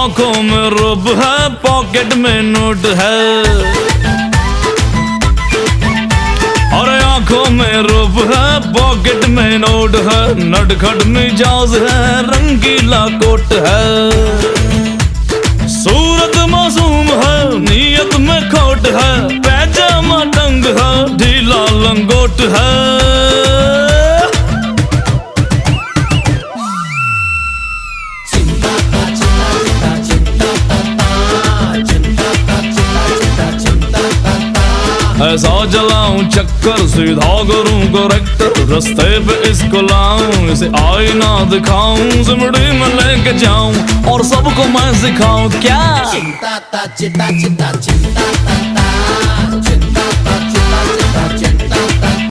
आंखों में रुब है, पॉकेट में नोट है। और आंखों में रुब है, पॉकेट में नोट है। नटखट मिजाज है, रंगीला कोट है। सूरत मासूम है, नीयत में खोट है। पैजामा तंग है, ढीला लंगोट है। ऐसा जलाऊं चक्कर, सीधा करूं करेक्टर। रास्ते पे इसको लाऊं, इसे आईना दिखाऊं। जिंदगी में लेके जाऊं और सबको मैं सिखाऊं क्या। चिंता ता चिंता चिंता चिंता ता ता चिंता।